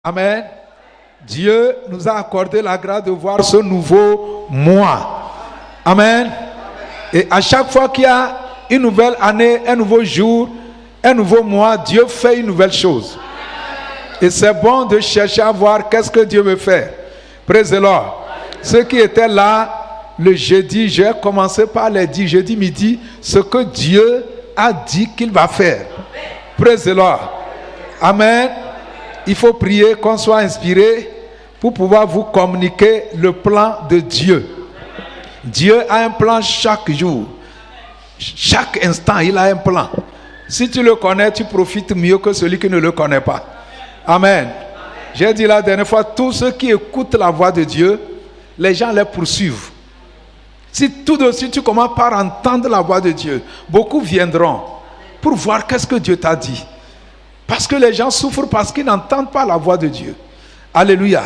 Amen. Dieu nous a accordé la grâce de voir ce nouveau mois. Amen. Et à chaque fois qu'il y a une nouvelle année, un nouveau jour, un nouveau mois, Dieu fait une nouvelle chose. Et c'est bon de chercher à voir qu'est-ce que Dieu veut faire. Praise the Lord. Ceux qui étaient là le jeudi, j'ai commencé par les dire jeudi midi ce que Dieu a dit qu'il va faire. Praise the Lord. Amen. Il faut prier qu'on soit inspiré pour pouvoir vous communiquer le plan de Dieu. Dieu a un plan chaque jour. Chaque instant, il a un plan. Si tu le connais, tu profites mieux que celui qui ne le connaît pas. Amen. J'ai dit la dernière fois, tous ceux qui écoutent la voix de Dieu, les gens les poursuivent. Si tout de suite tu commences par entendre la voix de Dieu, beaucoup viendront pour voir qu'est-ce que Dieu t'a dit. Parce que les gens souffrent parce qu'ils n'entendent pas la voix de Dieu. Alléluia.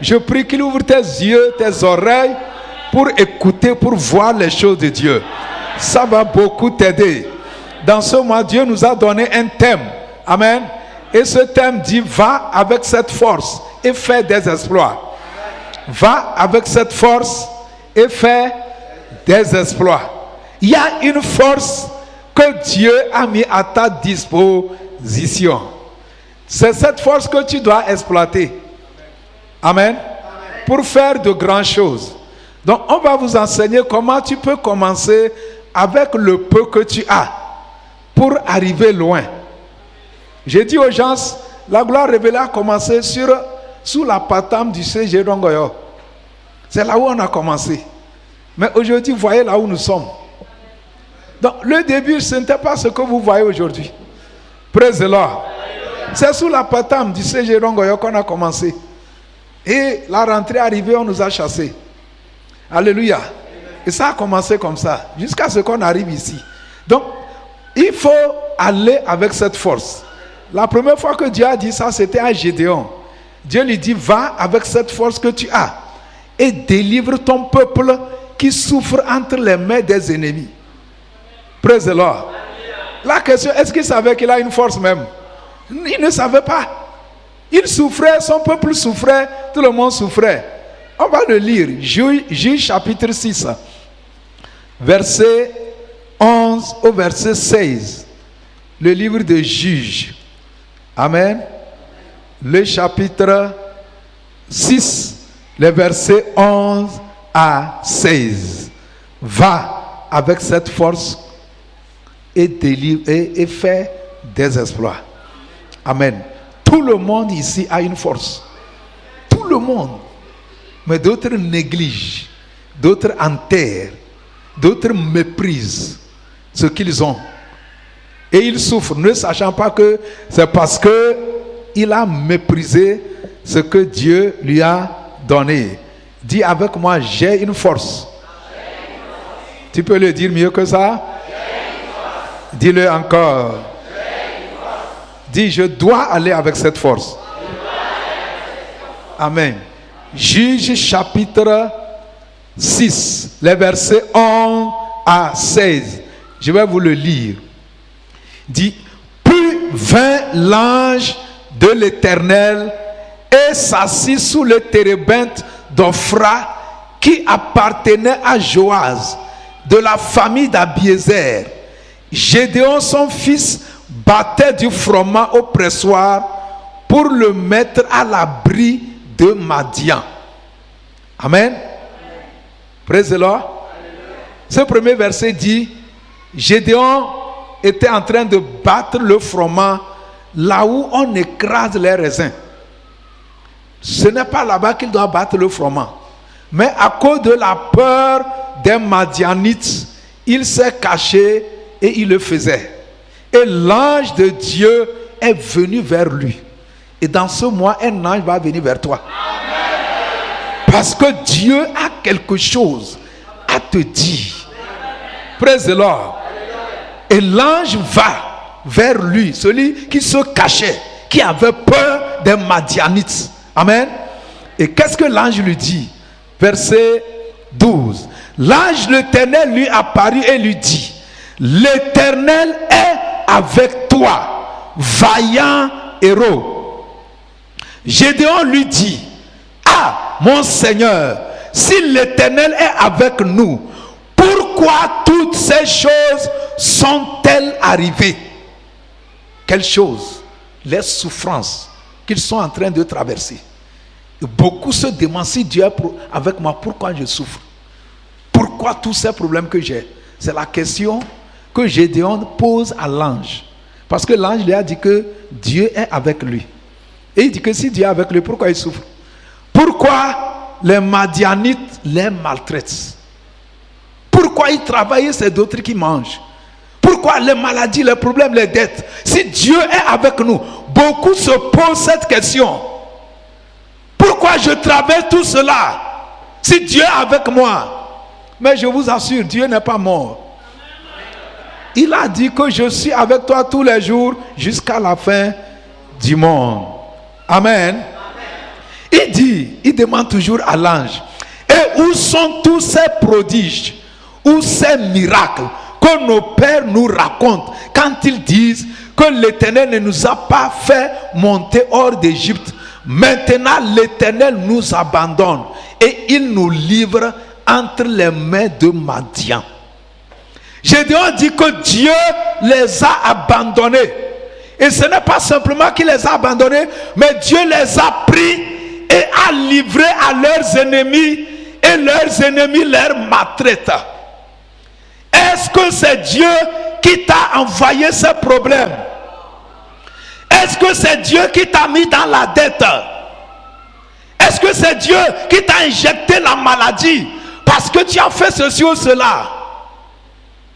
Je prie qu'il ouvre tes yeux, tes oreilles pour écouter, pour voir les choses de Dieu. Ça va beaucoup t'aider. Dans ce mois, Dieu nous a donné un thème. Amen. Et ce thème dit, va avec cette force et fais des exploits. Va avec cette force et fais des exploits. Il y a une force que Dieu a mis à ta disposition. C'est cette force que tu dois exploiter. Amen. Pour faire de grandes choses. Donc, on va vous enseigner comment tu peux commencer avec le peu que tu as pour arriver loin. J'ai dit aux gens, la gloire révélée a commencé sous la patame du CG Rongoyo. C'est là où on a commencé. Mais aujourd'hui, voyez là où nous sommes. Donc, le début, ce n'était pas ce que vous voyez aujourd'hui. Praise the Lord. C'est sous la patame du CG Rongoyo qu'on a commencé. Et la rentrée arrivée, on nous a chassés. Alléluia. Et ça a commencé comme ça, jusqu'à ce qu'on arrive ici. Donc, il faut aller avec cette force. La première fois que Dieu a dit ça, c'était à Gédéon. Dieu lui dit, va avec cette force que tu as et délivre ton peuple qui souffre entre les mains des ennemis. Praise the Lord. La question, est-ce qu'il savait qu'il a une force même? Il ne savait pas. Il souffrait, son peuple souffrait, tout le monde souffrait. On va le lire. Juge chapitre 6, verset 11 au verset 16. Le livre de Juge. Amen. Le chapitre 6, les versets 11 à 16. Va avec cette force et délivre et fais des exploits. Amen. Tout le monde ici a une force. Tout le monde. Mais d'autres négligent, d'autres enterrent, d'autres méprisent ce qu'ils ont. Et ils souffrent, ne sachant pas que c'est parce qu'il a méprisé ce que Dieu lui a donné. Dis avec moi, j'ai une force. Tu peux le dire mieux que ça? Dis-le encore. Dis, je dois aller avec cette force. Amen. Juge chapitre 6, les versets 11 à 16. Je vais vous le lire. Dit, puis vint l'ange de l'Éternel et s'assit sous le térébinthe d'Ophra qui appartenait à Joas, de la famille d'Abiézer. Gédéon, son fils, battait du froment au pressoir pour le mettre à l'abri de Madian. Amen. Praise the Lord. Ce premier verset dit, Gédéon était en train de battre le froment là où on écrase les raisins. Ce n'est pas là-bas qu'il doit battre le froment. Mais à cause de la peur des Madianites, il s'est caché et il le faisait. Et l'ange de Dieu est venu vers lui. Et dans ce mois, un ange va venir vers toi. Parce que Dieu a quelque chose à te dire. Praise the Lord. Et l'ange va vers lui, celui qui se cachait, qui avait peur des Madianites. Amen. Et qu'est-ce que l'ange lui dit? Verset 12. L'ange de l'Éternel lui apparut et lui dit, l'Éternel est avec toi, vaillant héros. Gédéon lui dit, ah, mon Seigneur, si l'Éternel est avec nous, pourquoi toutes ces choses sont-elles arrivées? Quelles choses? Les souffrances qu'ils sont en train de traverser. Et beaucoup se demandent, si Dieu est avec moi, pourquoi je souffre? Pourquoi tous ces problèmes que j'ai? C'est la question que Gédéon pose à l'ange. Parce que l'ange lui a dit que Dieu est avec lui. Et il dit que si Dieu est avec lui, pourquoi il souffre? Pourquoi les Madianites les maltraitent? Pourquoi ils travaillent, c'est d'autres qui mangent? Pourquoi les maladies, les problèmes, les dettes? Si Dieu est avec nous, beaucoup se posent cette question. Pourquoi je traverse tout cela si Dieu est avec moi? Mais je vous assure, Dieu n'est pas mort. Il a dit que je suis avec toi tous les jours jusqu'à la fin du monde. Amen. Il demande toujours à l'ange, et où sont tous ces prodiges, où ces miracles que nos pères nous racontent quand ils disent que l'Éternel ne nous a pas fait monter hors d'Égypte? Maintenant l'Éternel nous abandonne et il nous livre entre les mains de Madian. Gédéon dit que Dieu les a abandonnés. Et ce n'est pas simplement qu'il les a abandonnés, mais Dieu les a pris et a livré à leurs ennemis, et leurs ennemis leur maltraitent. Est-ce que c'est Dieu qui t'a envoyé ces problèmes? Est-ce que c'est Dieu qui t'a mis dans la dette? Est-ce que c'est Dieu qui t'a injecté la maladie parce que tu as fait ceci ou cela?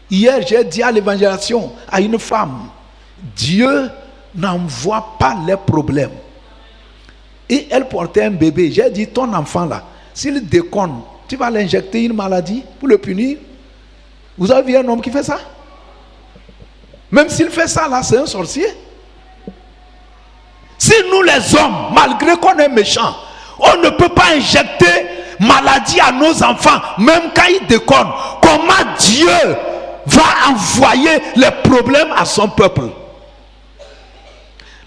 Hier, j'ai dit à l'évangélisation à une femme, Dieu n'envoie pas les problèmes. Et elle portait un bébé. J'ai dit, ton enfant là, s'il déconne, tu vas l'injecter une maladie pour le punir? Vous avez vu un homme qui fait ça? Même s'il fait ça là, c'est un sorcier. Si nous les hommes, malgré qu'on est méchants, on ne peut pas injecter maladie à nos enfants, même quand ils déconnent, comment Dieu va envoyer les problèmes à son peuple?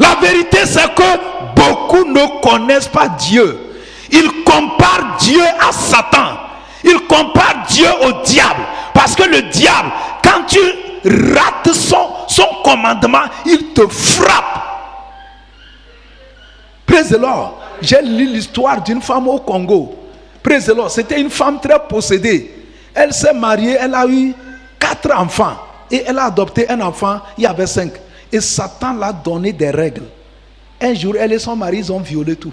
La vérité, c'est que beaucoup ne connaissent pas Dieu. Ils comparent Dieu à Satan. Ils comparent Dieu au diable. Parce que le diable, quand tu rates son commandement, il te frappe. Praise the Lord. J'ai lu l'histoire d'une femme au Congo. Praise the Lord. C'était une femme très possédée. Elle s'est mariée, elle a eu 4 enfants. Et elle a adopté un enfant, il y avait 5. Et Satan l'a donné des règles. Un jour, elle et son mari, ils ont violé tout.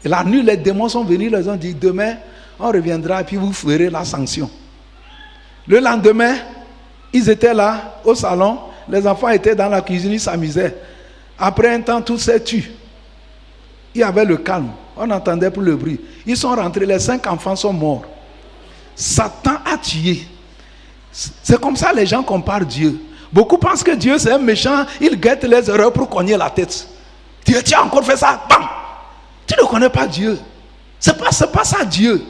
Et la nuit, les démons sont venus, ils ont dit, demain, on reviendra et puis vous ferez la sanction. Le lendemain, ils étaient là, au salon, les enfants étaient dans la cuisine, ils s'amusaient. Après un temps, tout s'est tué. Il y avait le calme, on entendait plus le bruit. Ils sont rentrés, les 5 enfants sont morts. Satan a tué. C'est comme ça les gens comparent Dieu. Beaucoup pensent que Dieu c'est un méchant, il guette les erreurs pour cogner la tête. Dieu, tu as encore fait ça, bam! Tu ne connais pas Dieu. C'est pas ça Dieu.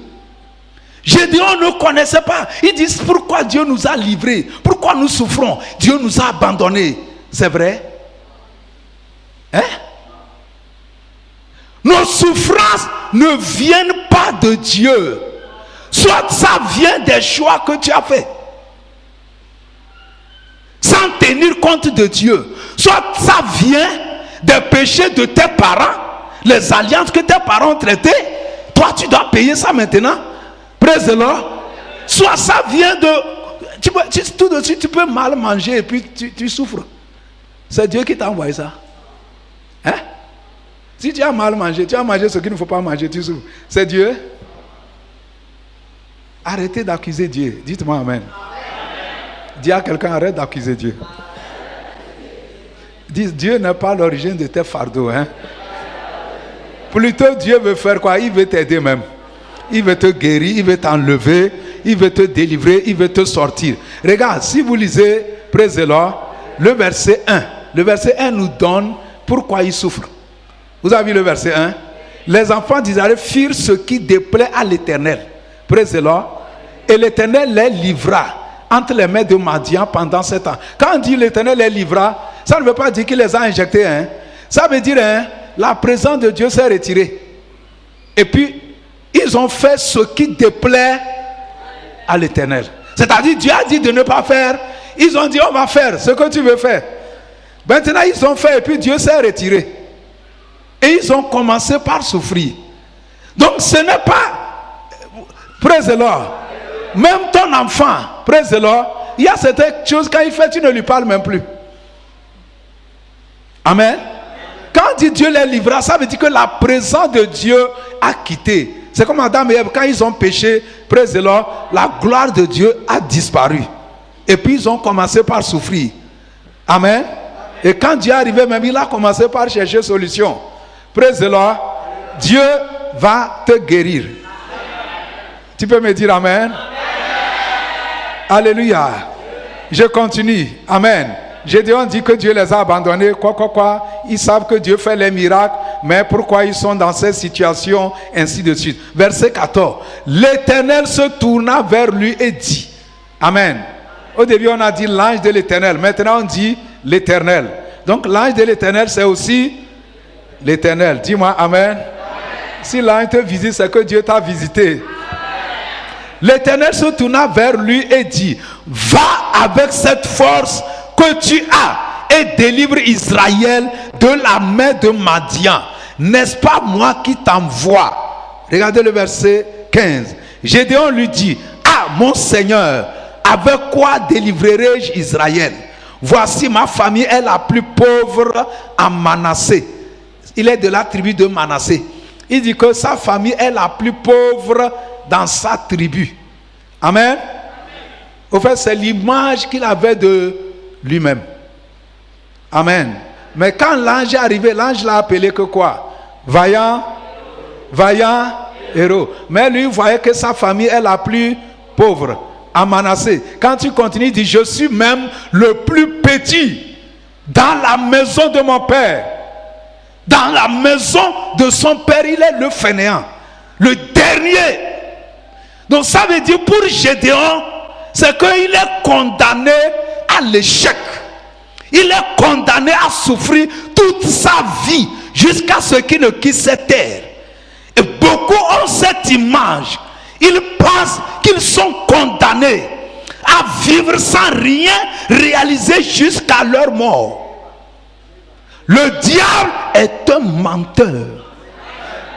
Gédéon ne connaissait pas. Ils disent pourquoi Dieu nous a livrés, pourquoi nous souffrons, Dieu nous a abandonnés. C'est vrai? Hein? Nos souffrances ne viennent pas de Dieu. Soit ça vient des choix que tu as faits, sans tenir compte de Dieu. Soit ça vient des péchés de tes parents, les alliances que tes parents ont traitées. Toi, tu dois payer ça maintenant. Praise the Lord. Soit ça vient de... tout de suite, tu peux mal manger et puis tu souffres. C'est Dieu qui t'a envoyé ça. Hein? Si tu as mal mangé, tu as mangé ce qu'il ne faut pas manger, tu souffres. C'est Dieu. Arrêtez d'accuser Dieu. Dites-moi amen. Dis à quelqu'un, arrête d'accuser Dieu. Dis, Dieu n'est pas l'origine de tes fardeaux. Hein? Plutôt, Dieu veut faire quoi? Il veut t'aider même. Il veut te guérir, il veut t'enlever, il veut te délivrer, il veut te sortir. Regarde, si vous lisez, praise the Lord, le verset 1. Le verset 1 nous donne pourquoi il souffre. Vous avez vu le verset 1? Les enfants d'Israël firent ce qui déplaît à l'Éternel. Praise the Lord. Et l'Éternel les livra entre les mains de Madian pendant 7 ans. Quand on dit l'Éternel les livra, ça ne veut pas dire qu'il les a injectés. Hein? Ça veut dire, hein, la présence de Dieu s'est retirée. Et puis, ils ont fait ce qui déplaît à l'Éternel. C'est-à-dire, Dieu a dit de ne pas faire. Ils ont dit, on va faire ce que tu veux faire. Maintenant, ils ont fait et puis Dieu s'est retiré. Et ils ont commencé par souffrir. Donc, ce n'est pas... Praise the Lord. Même ton enfant, praise the Lord, il y a certaines choses, quand il fait, tu ne lui parles même plus. Amen. Quand dit Dieu les livra, ça veut dire que la présence de Dieu a quitté. C'est comme Adam et Ève, quand ils ont péché, praise the Lord, la gloire de Dieu a disparu. Et puis ils ont commencé par souffrir. Amen. Et quand Dieu est arrivé, même il a commencé par chercher solution. Praise the Lord. Dieu va te guérir. Tu peux me dire Amen. Alléluia. Je continue. Amen. Gédéon dit que Dieu les a abandonnés. Quoi. Ils savent que Dieu fait les miracles. Mais pourquoi ils sont dans cette situation? Ainsi de suite. Verset 14. L'Éternel se tourna vers lui et dit. Amen. Au début on a dit l'ange de l'Éternel. Maintenant on dit l'Éternel. Donc l'ange de l'Éternel c'est aussi l'Éternel. Dis-moi Amen. Si l'ange te visite, c'est que Dieu t'a visité. L'Éternel se tourna vers lui et dit, va avec cette force que tu as et délivre Israël de la main de Madian. N'est-ce pas moi qui t'envoie? Regardez le verset 15. Gédéon lui dit, ah mon Seigneur, avec quoi délivrerai-je Israël? Voici ma famille est la plus pauvre à Manassé. Il est de la tribu de Manassé. Il dit que sa famille est la plus pauvre dans sa tribu. Amen. Au fait, c'est l'image qu'il avait de lui-même. Amen. Mais quand l'ange est arrivé, l'ange l'a appelé que quoi? Vaillant héros. Mais lui voyait que sa famille est la plus pauvre à Manassé. Quand tu continues, il dit, je suis même le plus petit dans la maison de mon père. Dans la maison de son père, il est le fainéant, le dernier. Donc ça veut dire pour Gédéon, c'est qu'il est condamné à l'échec. Il est condamné à souffrir toute sa vie jusqu'à ce qu'il ne quitte cette terre. Et beaucoup ont cette image. Ils pensent qu'ils sont condamnés à vivre sans rien réaliser jusqu'à leur mort. Le diable est un menteur.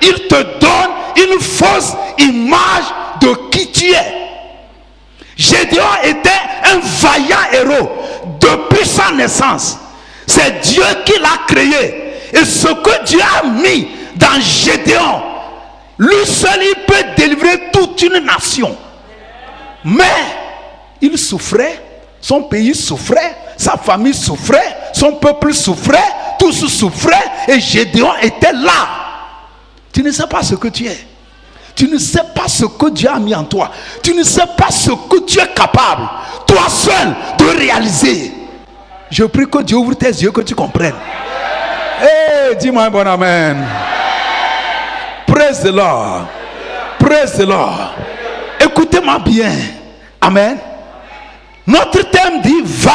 Il te donne une fausse image de qui tu es. Gédéon était un vaillant héros depuis sa naissance. C'est Dieu qui l'a créé. Et ce que Dieu a mis dans Gédéon, lui seul il peut délivrer toute une nation. Mais il souffrait, son pays souffrait, sa famille souffrait, son peuple souffrait, tous souffraient et Gédéon était là. Tu ne sais pas ce que tu es. Tu ne sais pas ce que Dieu a mis en toi. Tu ne sais pas ce que tu es capable, toi seul, de réaliser. Je prie que Dieu ouvre tes yeux, que tu comprennes. Hey, dis-moi un bon amen. Praise the Lord. Praise the Lord. Écoutez-moi bien. Amen. Notre thème dit, va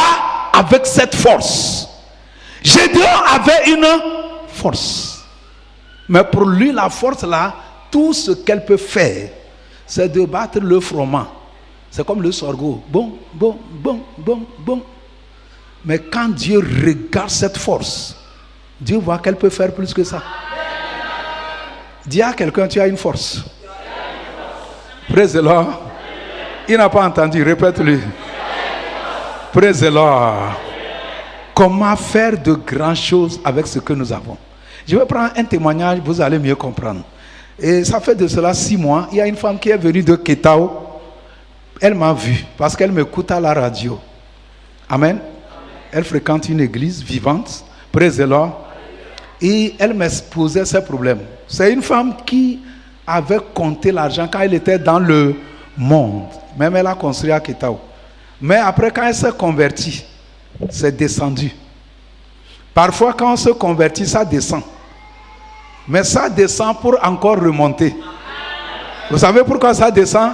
avec cette force. Gédéon avait une force. Mais pour lui, la force là, tout ce qu'elle peut faire, c'est de battre le froment. C'est comme le sorgho. Bon. Mais quand Dieu regarde cette force, Dieu voit qu'elle peut faire plus que ça. Dis à quelqu'un, tu as une force. Praise the Lord. Il n'a pas entendu, répète-lui. Praise the Lord. Comment faire de grandes choses avec ce que nous avons? Je vais prendre un témoignage, vous allez mieux comprendre. Et ça fait de cela 6 mois, il y a une femme qui est venue de Ketao. Elle m'a vu parce qu'elle m'écoute à la radio. Amen. Elle fréquente une église vivante, praise the Lord. Et elle m'exposait ses problèmes. C'est une femme qui avait compté l'argent quand elle était dans le monde. Même elle a construit à Ketao. Mais après, quand elle s'est convertie, c'est descendu. Parfois, quand on se convertit, ça descend. Mais ça descend pour encore remonter. Vous savez pourquoi ça descend?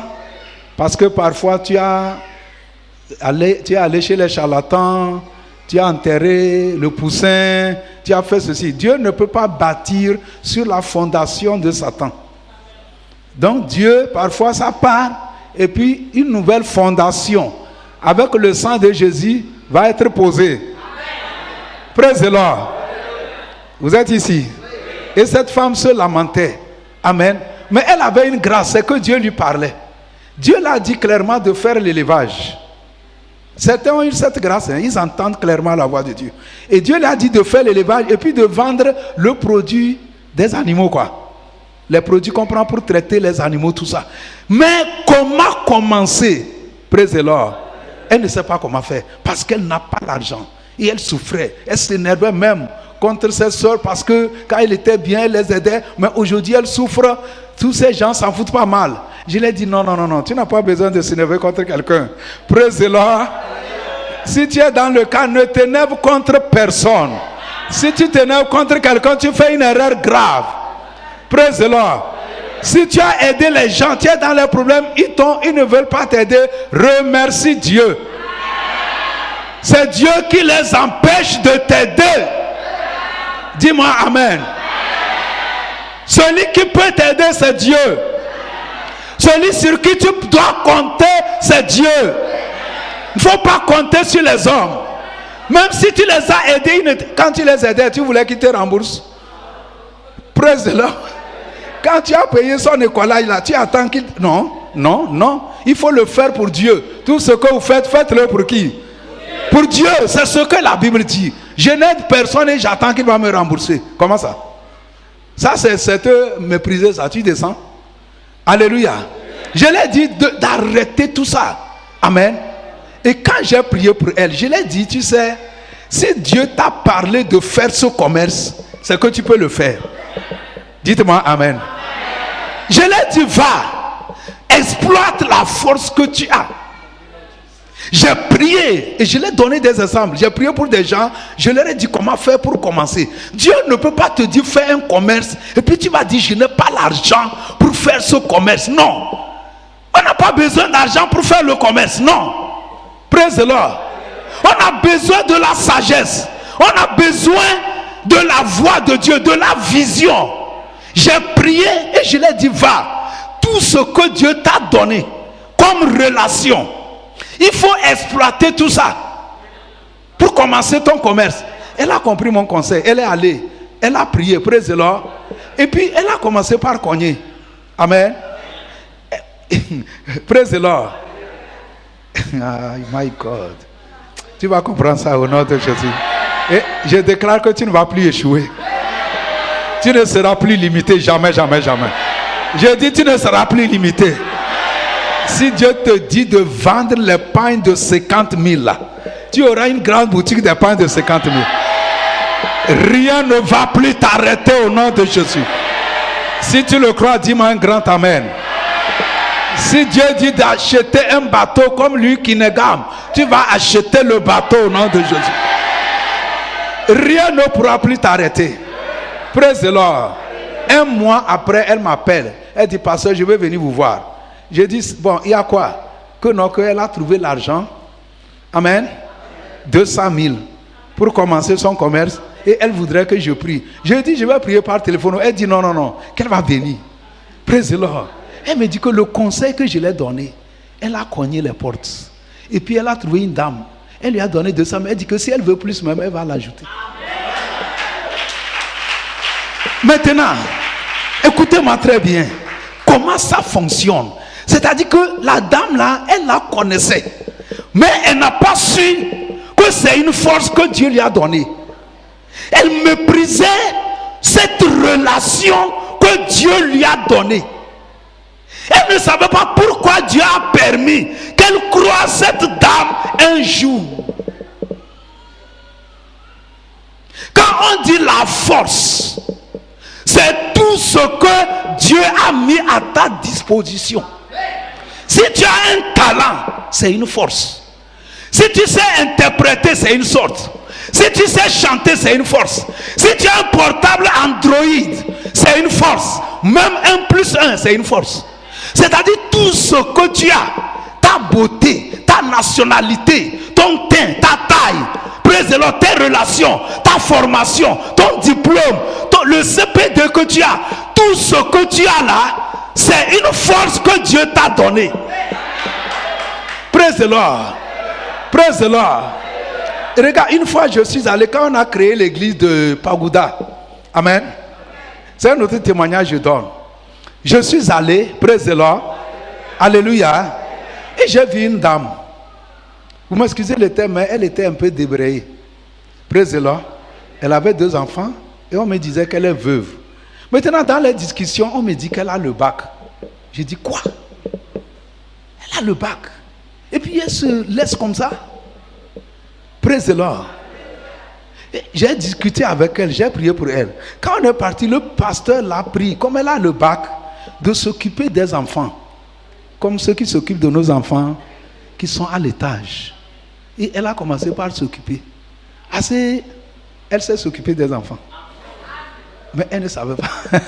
Parce que parfois, tu es allé chez les charlatans, tu as enterré le poussin, tu as fait ceci. Dieu ne peut pas bâtir sur la fondation de Satan. Donc Dieu, parfois, ça part, et puis une nouvelle fondation, avec le sang de Jésus, va être posée. Praise the Lord. Vous êtes ici. Et cette femme se lamentait. Amen. Mais elle avait une grâce, c'est que Dieu lui parlait. Dieu l'a dit clairement de faire l'élevage. Certains ont eu cette grâce, hein, ils entendent clairement la voix de Dieu. Et Dieu lui a dit de faire l'élevage et puis de vendre le produit des animaux, quoi. Les produits qu'on prend pour traiter les animaux, tout ça. Mais comment commencer? Praise the Lord. Elle ne sait pas comment faire parce qu'elle n'a pas l'argent. Et elle souffrait. Elle s'énervait même contre ses soeurs parce que quand elle était bien, elle les aidait. Mais aujourd'hui, elle souffre. Tous ces gens s'en foutent pas mal. Je lui ai dit non, tu n'as pas besoin de s'énerver contre quelqu'un. Praise the Lord. Si tu es dans le cas, ne t'énerve contre personne. Si tu t'énerves contre quelqu'un, tu fais une erreur grave. Praise the Lord. Si tu as aidé les gens, tu es dans les problèmes, ils ne veulent pas t'aider, remercie Dieu. C'est Dieu qui les empêche de t'aider. Dis-moi amen. Celui qui peut t'aider, c'est Dieu. Celui sur qui tu dois compter, c'est Dieu. Il ne faut pas compter sur les hommes. Même si tu les as aidés, quand tu les aidais, tu voulais qu'ils te remboursent. Praise the Lord. Quand tu as payé son écolage là, tu attends qu'il... Non. Il faut le faire pour Dieu. Tout ce que vous faites, faites-le pour qui? Pour Dieu. C'est ce que la Bible dit. Je n'aide personne et j'attends qu'il va me rembourser. Comment ça? Ça, c'est te mépriser, ça. Tu descends. Alléluia. Je l'ai dit d'arrêter tout ça. Amen. Et quand j'ai prié pour elle, je l'ai dit, tu sais, si Dieu t'a parlé de faire ce commerce, c'est que tu peux le faire. Dites-moi amen. Je l'ai dit, va, exploite la force que tu as. J'ai prié et je l'ai donné des exemples. J'ai prié pour des gens, je leur ai dit comment faire pour commencer. Dieu ne peut pas te dire fais un commerce et puis tu vas dire je n'ai pas l'argent pour faire ce commerce. Non. On n'a pas besoin d'argent pour faire le commerce. Non. Praise the Lord. On a besoin de la sagesse. On a besoin de la voix de Dieu, de la vision. J'ai prié et je l'ai dit va. Tout ce que Dieu t'a donné comme relation, il faut exploiter tout ça pour commencer ton commerce. Elle a compris mon conseil. Elle est allée. Elle a prié. Praise the Lord. Et puis elle a commencé par cogner. Amen. Praise the Lord. Oh my God. Tu vas comprendre ça au nom de Jésus. Et je déclare que tu ne vas plus échouer. Tu ne seras plus limité. Jamais. Je dis tu ne seras plus limité. Si Dieu te dit de vendre les pains de 50 000 là, tu auras une grande boutique de pains de 50 000. Rien ne va plus t'arrêter au nom de Jésus. Si tu le crois, dis-moi un grand amen. Si Dieu dit d'acheter un bateau comme lui qui Kinegam, tu vas acheter le bateau au nom de Jésus. Rien ne pourra plus t'arrêter. Praise the Lord. Un mois après, elle m'appelle. Elle dit, pasteur, je vais venir vous voir. Je dis, bon, il y a quoi? qu'elle a trouvé l'argent. Amen. 200 000 pour commencer son commerce. Et elle voudrait que je prie. Je dis, je vais prier par téléphone. Elle dit, non, qu'elle va venir. Praise the Lord. Elle me dit que le conseil que je lui ai donné, elle a cogné les portes. Et puis elle a trouvé une dame. Elle lui a donné 200 000. Elle dit que si elle veut plus même, elle va l'ajouter. Maintenant, écoutez-moi très bien. Comment ça fonctionne? C'est-à-dire que la dame là, elle la connaissait. Mais elle n'a pas su que c'est une force que Dieu lui a donnée. Elle méprisait cette relation que Dieu lui a donnée. Elle ne savait pas pourquoi Dieu a permis qu'elle croise cette dame un jour. Quand on dit la force, c'est tout ce que Dieu a mis à ta disposition. Si tu as un talent, c'est une force. Si tu sais interpréter, c'est une sorte. Si tu sais chanter, c'est une force. Si tu as un portable Android, c'est une force. Même 1+1, c'est une force. C'est-à-dire tout ce que tu as, ta beauté, ta nationalité, ton teint, ta taille, praise the Lord, tes relations, ta formation, ton diplôme, le CPD que tu as, tout ce que tu as là, c'est une force que Dieu t'a donnée. Praise the Lord. Praise the Lord. Et regarde, une fois je suis allé, quand on a créé l'église de Pagoda, amen. C'est un autre témoignage que je donne. Je suis allé, praise the Lord, alléluia, et j'ai vu une dame. Vous m'excusez le terme, mais elle était un peu débrayée. Praise the Lord. Elle avait 2 enfants et on me disait qu'elle est veuve. Maintenant, dans les discussions, on me dit qu'elle a le bac. J'ai dit quoi? Elle a le bac. Et puis elle se laisse comme ça. Praise the Lord. J'ai discuté avec elle, j'ai prié pour elle. Quand on est parti, le pasteur l'a pris, comme elle a le bac, de s'occuper des enfants. Comme ceux qui s'occupent de nos enfants qui sont à l'étage. Et elle a commencé par s'occuper. Elle sait s'occuper des enfants. Mais elle ne savait pas.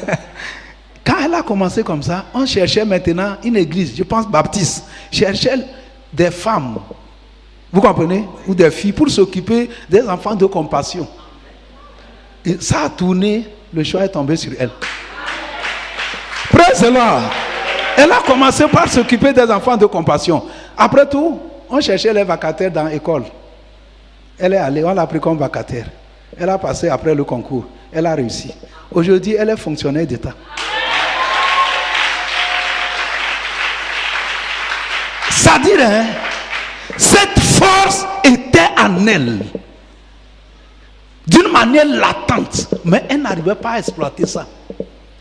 Quand elle a commencé comme ça, on cherchait maintenant une église, je pense baptiste, cherchait des femmes, vous comprenez, ou des filles pour s'occuper des enfants de compassion. Et ça a tourné, le choix est tombé sur elle. Praise the Lord. Elle a commencé par s'occuper des enfants de compassion. Après tout, on cherchait les vacataires dans l'école. Elle est allée, on l'a pris comme vacataire. Elle a passé après le concours. Elle a réussi. Aujourd'hui, elle est fonctionnaire d'État. C'est-à-dire, hein, cette force était en elle. D'une manière latente. Mais elle n'arrivait pas à exploiter ça.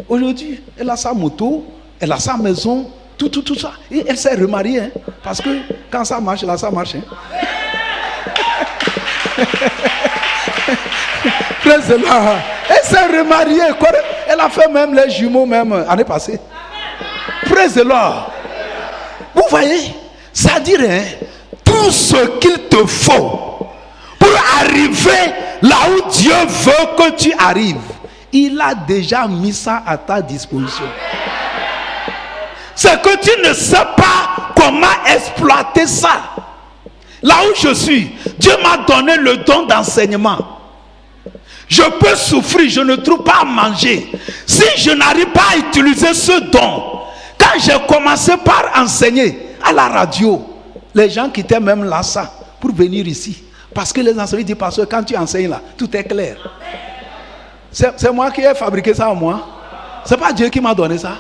Aujourd'hui, elle a sa moto, elle a sa maison, tout ça. Et elle s'est remariée. Hein, parce que quand ça marche, là, ça marche. Hein. Elle s'est remariée. Elle a fait même les jumeaux même l'année passée. Praise the Lord. Vous voyez, c'est-à-dire hein, tout ce qu'il te faut pour arriver là où Dieu veut que tu arrives, il a déjà mis ça à ta disposition. C'est que tu ne sais pas comment exploiter ça. Là où je suis, Dieu m'a donné le don d'enseignement. Je peux souffrir, je ne trouve pas à manger. Si je n'arrive pas à utiliser ce don, quand j'ai commencé par enseigner à la radio, les gens quittaient même là ça pour venir ici. Parce que les enseignants disent, parce que quand tu enseignes là, tout est clair. C'est moi qui ai fabriqué ça en moi. C'est pas Dieu qui m'a donné ça.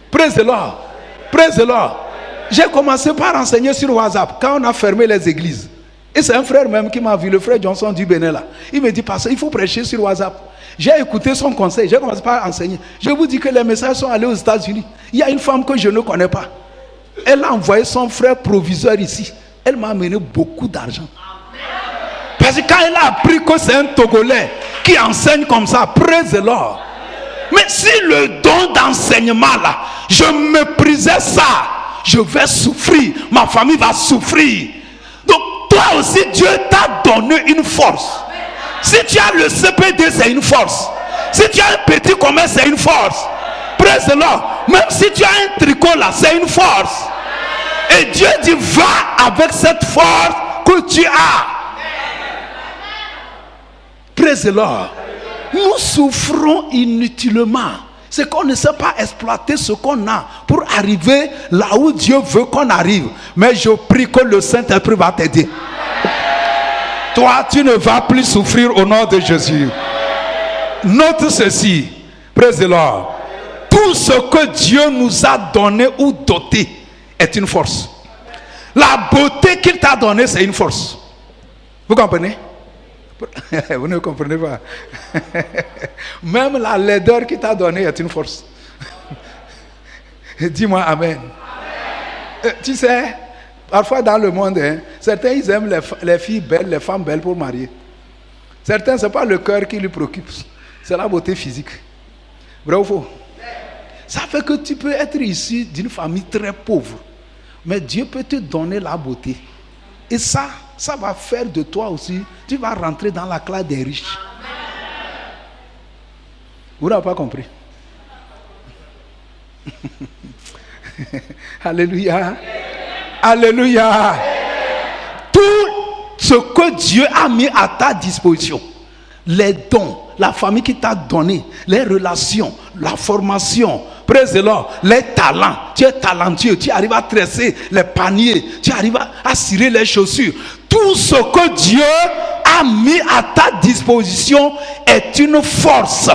Praise the Lord. Praise the Lord. J'ai commencé par enseigner sur WhatsApp quand on a fermé les églises. Et c'est un frère même qui m'a vu, le frère Johnson du Bénin là. Il me dit, parce qu'il faut prêcher sur WhatsApp. J'ai écouté son conseil, j'ai commencé par enseigner. Je vous dis que les messages sont allés aux États-Unis. Il y a une femme que je ne connais pas. Elle a envoyé son frère proviseur ici. Elle m'a amené beaucoup d'argent. Parce que quand elle a appris que c'est un Togolais qui enseigne comme ça, praise the Lord. Mais si le don d'enseignement là, je méprisais ça, je vais souffrir, ma famille va souffrir. Donc toi aussi, Dieu t'a donné une force. Si tu as le CPD, c'est une force. Si tu as un petit commerce, c'est une force. Praise the Lord. Même si tu as un tricot là, c'est une force. Et Dieu dit, va avec cette force que tu as. Praise the Lord. Nous souffrons inutilement. C'est qu'on ne sait pas exploiter ce qu'on a pour arriver là où Dieu veut qu'on arrive. Mais je prie que le Saint-Esprit va t'aider. Toi, tu ne vas plus souffrir au nom de Jésus. Note ceci. Praise the Lord. Tout ce que Dieu nous a donné ou doté est une force. La beauté qu'il t'a donnée, c'est une force. Vous comprenez? Vous ne comprenez pas. Même la laideur qu'il t'a donnée est une force. Dis-moi amen. Tu sais, parfois dans le monde, hein, certains ils aiment les filles belles, les femmes belles pour marier. Certains, ce n'est pas le cœur qui lui préoccupe, c'est la beauté physique. Vrai ou faux? Ça fait que tu peux être issu d'une famille très pauvre, mais Dieu peut te donner la beauté. Et ça va faire de toi aussi, tu vas rentrer dans la classe des riches. Vous n'avez pas compris? Alléluia. Alléluia. Tout ce que Dieu a mis à ta disposition, les dons, la famille qui t'a donné, les relations, la formation, praise the Lord, les talents, tu es talentueux, tu arrives à tresser les paniers, tu arrives à cirer les chaussures. Tout ce que Dieu a mis à ta disposition est une force.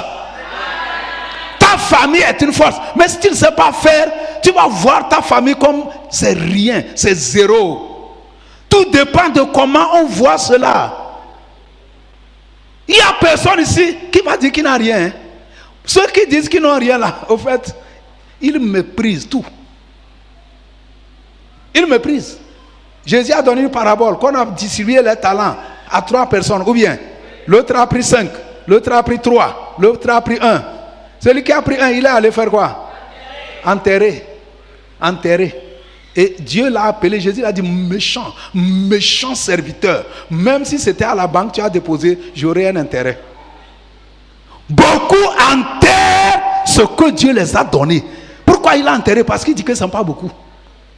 Ta famille est une force. Mais si tu ne sais pas faire, tu vas voir ta famille comme c'est rien, c'est zéro. Tout dépend de comment on voit cela. Il n'y a personne ici qui va dire qu'il n'a rien. Ceux qui disent qu'ils n'ont rien là, au fait, ils méprisent tout. Ils méprisent. Jésus a donné une parabole qu'on a distribué les talents à 3 personnes. Ou bien, l'autre a pris 5, l'autre a pris 3, l'autre a pris 1. Celui qui a pris 1, il est allé faire quoi? Enterrer. Enterrer. Et Dieu l'a appelé, Jésus l'a dit, méchant, méchant serviteur. Même si c'était à la banque, tu as déposé, j'aurais un intérêt. Beaucoup enterrent ce que Dieu les a donné. Pourquoi il a enterré? Parce qu'il dit que ce n'est pas beaucoup.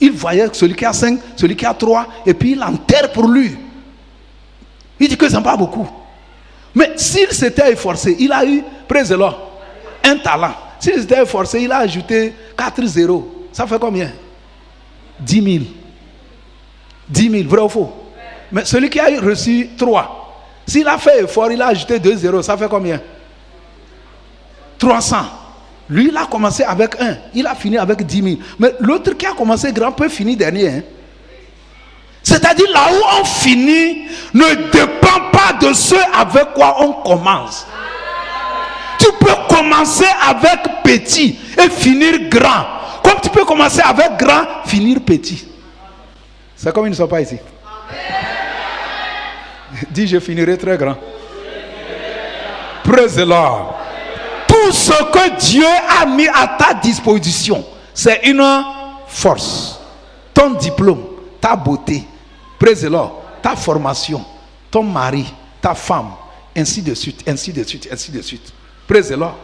Il voyait celui qui a 5, celui qui a 3, et puis il enterre pour lui. Il dit que ce n'est pas beaucoup. Mais s'il s'était efforcé, il a eu, praise the Lord, un talent. S'il s'était efforcé, il a ajouté 4 zéros. Ça fait combien? 10 000. 10 000, vrai ou faux? Mais celui qui a reçu 3, s'il a fait effort, il a ajouté 2 zéros. Ça fait combien? 300. Lui, il a commencé avec 1. Il a fini avec 10 000. Mais l'autre qui a commencé grand peut finir dernier. Hein? C'est-à-dire là où on finit ne dépend pas de ce avec quoi on commence. Tu peux commencer avec petit et finir grand. Comme tu peux commencer avec grand, finir petit. C'est comme ils ne sont pas ici. Dis, je finirai très grand. Praise the Lord. Tout ce que Dieu a mis à ta disposition, c'est une force. Ton diplôme, ta beauté, praise the Lord, ta formation, ton mari, ta femme, ainsi de suite, ainsi de suite, ainsi de suite. Praise the Lord.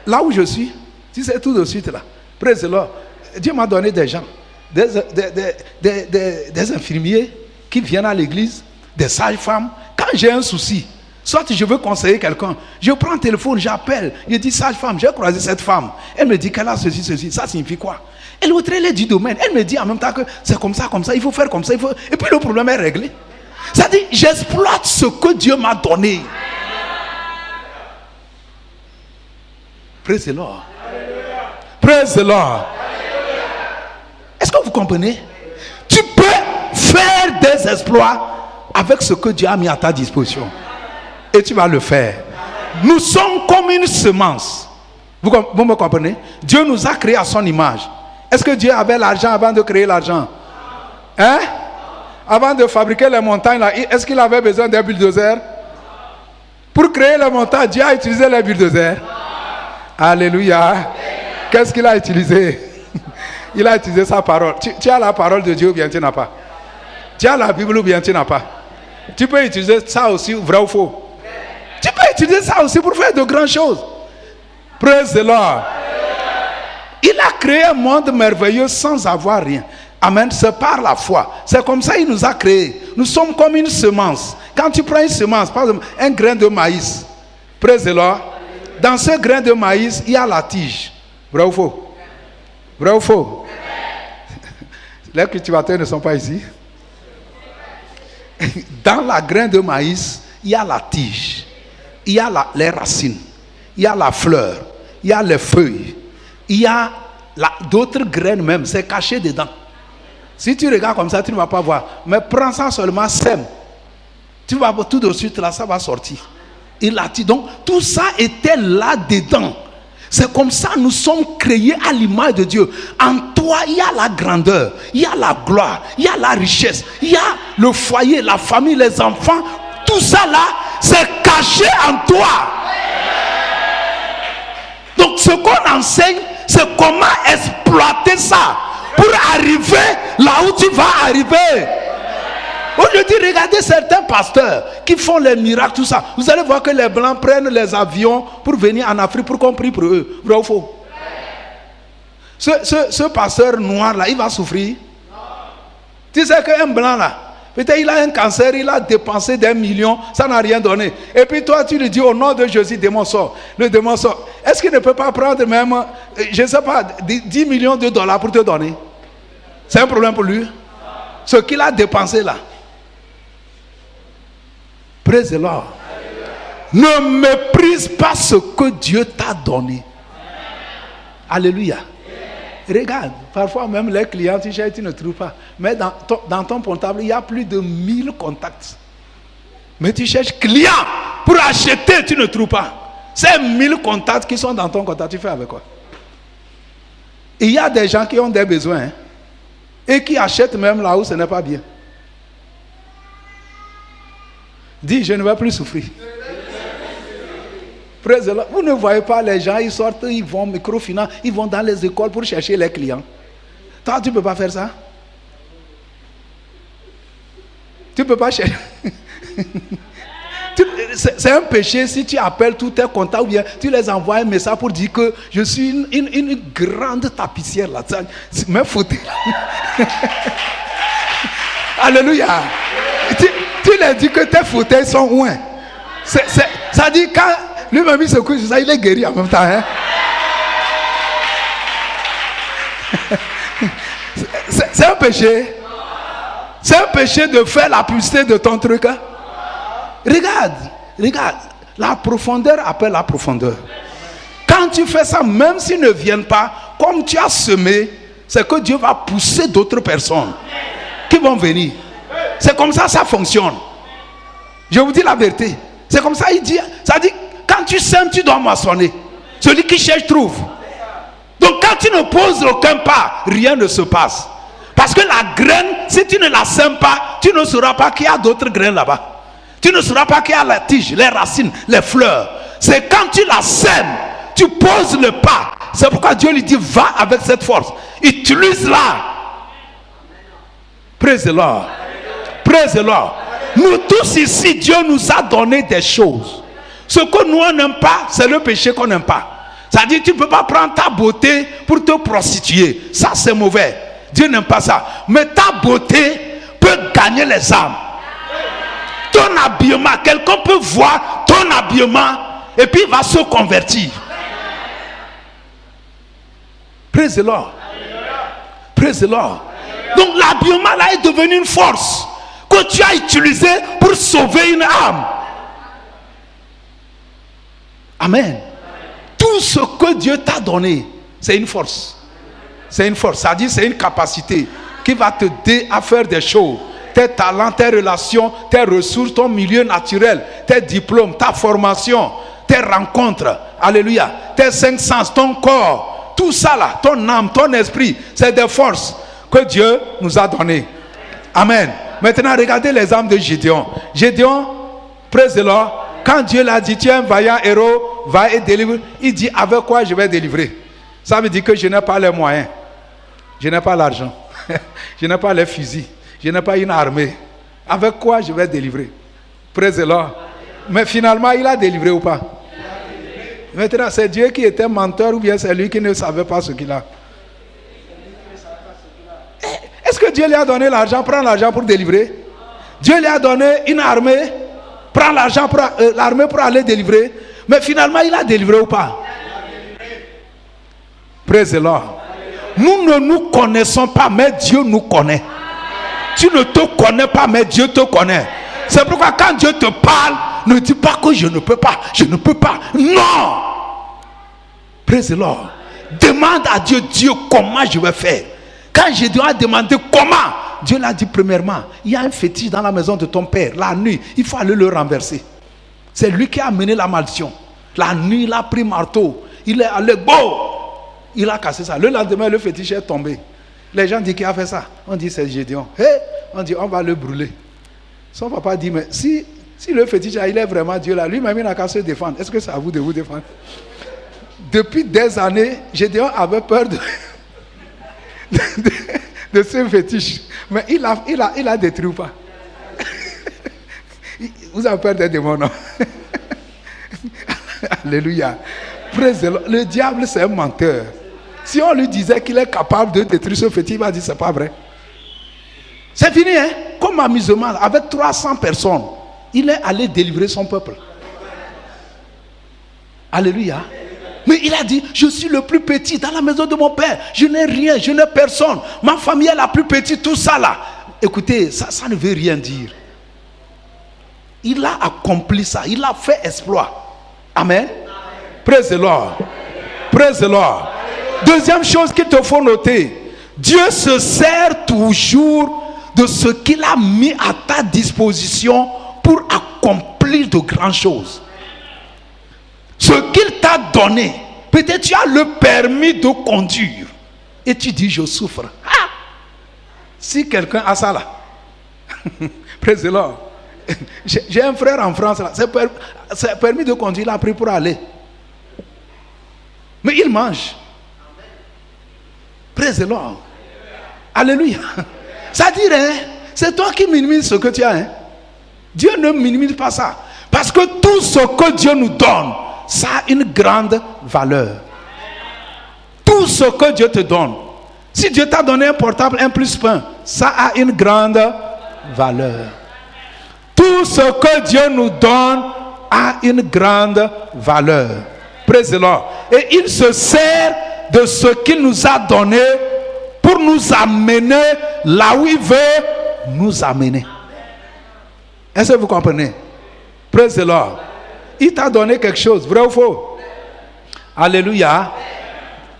Là où je suis, tu sais tout de suite là. Praise the Lord. Dieu m'a donné des gens, des infirmiers qui viennent à l'église, des sages-femmes. Quand j'ai un souci, soit je veux conseiller quelqu'un, je prends le téléphone, j'appelle, je dis sage-femme, j'ai croisé cette femme. Elle me dit qu'elle a ceci, ceci. Ça signifie quoi? Et l'autre, elle est du domaine. Elle me dit en même temps que c'est comme ça, il faut faire comme ça. Et puis le problème est réglé. C'est-à-dire, j'exploite ce que Dieu m'a donné. Praise the Lord. Praise the Lord. Est-ce que vous comprenez? Tu peux faire des exploits avec ce que Dieu a mis à ta disposition. Et tu vas le faire. Nous sommes comme une semence. Vous me comprenez? Dieu nous a créés à son image. Est-ce que Dieu avait l'argent avant de créer l'argent? Hein? Avant de fabriquer les montagnes, là, est-ce qu'il avait besoin d'un bulldozer? Pour créer les montagnes, Dieu a utilisé les bulldozers. Alléluia. Qu'est-ce qu'il a utilisé? Il a utilisé sa parole. Tu as la parole de Dieu ou bien tu n'as pas? Tu as la Bible ou bien tu n'as pas? Tu peux utiliser ça aussi, vrai ou faux? Tu peux utiliser ça aussi pour faire de grandes choses. Praise the Lord. Il a créé un monde merveilleux sans avoir rien. Amen. C'est par la foi. C'est comme ça qu'il nous a créés. Nous sommes comme une semence. Quand tu prends une semence, par exemple, un grain de maïs. Praise the Lord. Dans ce grain de maïs, il y a la tige. Vrai ou faux? Vrai ou faux? Les cultivateurs ne sont pas ici. Dans la grain de maïs, il y a la tige. Il y a les racines. Il y a la fleur. Il y a les feuilles. Il y a d'autres graines même. C'est caché dedans. Si tu regardes comme ça, tu ne vas pas voir. Mais prends ça seulement, sème. Tu vas tout de suite là, ça va sortir. Il a dit donc, tout ça était là dedans. C'est comme ça nous sommes créés à l'image de Dieu. En toi, il y a la grandeur, il y a la gloire, il y a la richesse, il y a le foyer, la famille, les enfants. Tout ça là, c'est caché en toi. Donc ce qu'on enseigne, c'est comment exploiter ça pour arriver là où tu vas arriver. Aujourd'hui, regardez certains pasteurs qui font les miracles, tout ça. Vous allez voir que les blancs prennent les avions pour venir en Afrique pour qu'on prie pour eux. Vrai ou faux? Ce pasteur noir là, il va souffrir. Tu sais qu'un blanc là, Peut-être il a un cancer, il a dépensé des millions, ça n'a rien donné. Et puis toi, tu lui dis au nom de Jésus, démon sort. Le démon sort. Est-ce qu'il ne peut pas prendre même, je ne sais pas, 10 millions de dollars pour te donner? C'est un problème pour lui. Ce qu'il a dépensé là. Praise the Lord. Ne méprise pas ce que Dieu t'a donné. Alléluia. Regarde, parfois même les clients, tu cherches, tu ne trouves pas. Mais dans ton portable, il y a plus de 1000 contacts. Mais tu cherches client pour acheter, tu ne trouves pas. Ces 1000 contacts qui sont dans ton contact, tu fais avec quoi? Il y a des gens qui ont des besoins, hein, et qui achètent même là où ce n'est pas bien. Dis, je ne vais plus souffrir. Vous ne voyez pas les gens, ils sortent, ils vont microfinance, ils vont dans les écoles pour chercher les clients. Toi, tu ne peux pas faire ça. Tu ne peux pas chercher. C'est un péché si tu appelles tous tes contacts ou bien tu les envoies un message pour dire que je suis une grande tapissière là. Mais faute. Alléluia. Tu leur dis que tes fauteuils sont loin. Ça dit quand lui-même il se couche, ça, il est guéri en même temps. Hein? C'est un péché. C'est un péché de faire la publicité de ton truc. Hein? Regarde. La profondeur appelle la profondeur. Quand tu fais ça, même s'ils ne viennent pas, comme tu as semé, c'est que Dieu va pousser d'autres personnes qui vont venir. C'est comme ça fonctionne. Je vous dis la vérité. C'est comme ça, il dit. Ça dit, quand tu sèmes, tu dois moissonner. Celui qui cherche, trouve. Donc quand tu ne poses aucun pas, rien ne se passe. Parce que la graine, si tu ne la sèmes pas, tu ne sauras pas qu'il y a d'autres graines là-bas. Tu ne sauras pas qu'il y a la tige, les racines, les fleurs. C'est quand tu la sèmes, tu poses le pas. C'est pourquoi Dieu lui dit, va avec cette force. Utilise-la. Praise the Lord. Praise the Lord. Nous tous ici, Dieu nous a donné des choses. Ce que nous on n'aime pas, c'est le péché qu'on n'aime pas. C'est-à-dire tu ne peux pas prendre ta beauté pour te prostituer. Ça c'est mauvais. Dieu n'aime pas ça. Mais ta beauté peut gagner les âmes. Ton habillement, quelqu'un peut voir ton habillement et puis il va se convertir. Praise the Lord. Praise the Lord. Donc l'habillement là est devenu une force que tu as utilisée pour sauver une âme. Amen. Tout ce que Dieu t'a donné, c'est une force. C'est une force. Ça dit, c'est une capacité qui va t'aider à faire des choses. Tes talents, tes relations, tes ressources, ton milieu naturel, tes diplômes, ta formation, tes rencontres. Alléluia. Tes 5 sens, ton corps. Tout ça là, ton âme, ton esprit, c'est des forces que Dieu nous a données. Amen. Maintenant, regardez les âmes de Gédéon. Gédéon, praise the Lord. Quand Dieu l'a dit, tu es un vaillant héros, va et délivre. Il dit, avec quoi je vais délivrer? Ça veut dire que je n'ai pas les moyens. Je n'ai pas l'argent. Je n'ai pas les fusils. Je n'ai pas une armée. Avec quoi je vais délivrer? Praise the Lord. Mais finalement, il a délivré ou pas? Maintenant, c'est Dieu qui était menteur ou bien c'est lui qui ne savait pas ce qu'il a? Est-ce que Dieu lui a donné l'argent? Prends l'argent pour délivrer. Dieu lui a donné une armée. Prends l'argent pour l'armée pour aller délivrer. Mais finalement, il a délivré ou pas? Praise the Lord. Nous ne nous connaissons pas, mais Dieu nous connaît. Tu ne te connais pas, mais Dieu te connaît. C'est pourquoi quand Dieu te parle, ne dis pas que je ne peux pas, je ne peux pas. Non. Praise the Lord. Demande à Dieu, Dieu, comment je vais faire? Quand Gédéon a demandé comment, Dieu l'a dit premièrement, il y a un fétiche dans la maison de ton père. La nuit, il faut aller le renverser. C'est lui qui a amené la malédiction. La nuit, il a pris marteau. Il est allé, il a cassé ça. Le lendemain, le fétiche est tombé. Les gens disent qui a fait ça. On dit c'est Gédéon. On dit on va le brûler. Son papa dit mais si le fétiche il est vraiment Dieu là, lui-même il n'a qu'à se défendre. Est-ce que c'est à vous de vous défendre? Depuis des années, Gédéon avait peur de ce fétiche. Mais il a détruit ou pas? Vous avez peur des démons, non? Alléluia. Le diable c'est un menteur. Si on lui disait qu'il est capable de détruire ce fétiche, il va dire c'est pas vrai. C'est fini, hein? Comme amusement, avec 300 personnes, il est allé délivrer son peuple. Alléluia. Mais il a dit, je suis le plus petit dans la maison de mon père. Je n'ai rien, je n'ai personne. Ma famille est la plus petite, tout ça là. Écoutez, ça ne veut rien dire. Il a accompli ça, il a fait exploit. Amen. Praise the Lord. Praise the Lord. Deuxième chose qu'il te faut noter, Dieu se sert toujours de ce qu'il a mis à ta disposition pour accomplir de grandes choses. Ce qu'il t'a donné, peut-être tu as le permis de conduire et tu dis je souffre. Ah! Si quelqu'un a ça là, praise the Lord. J'ai un frère en France là, c'est permis de conduire, il a pris pour aller. Mais il mange. Praise the Lord. Alléluia. Ça dit, hein, c'est toi qui minimises ce que tu as. Hein. Dieu ne minimise pas ça. Parce que tout ce que Dieu nous donne, ça a une grande valeur. Tout ce que Dieu te donne. Si Dieu t'a donné un portable 1+1, ça a une grande valeur. Tout ce que Dieu nous donne a une grande valeur. Praise the Lord. Et il se sert de ce qu'il nous a donné pour nous amener là où il veut nous amener. Est-ce que vous comprenez? Praise the Lord. Il t'a donné quelque chose, vrai ou faux? Alléluia.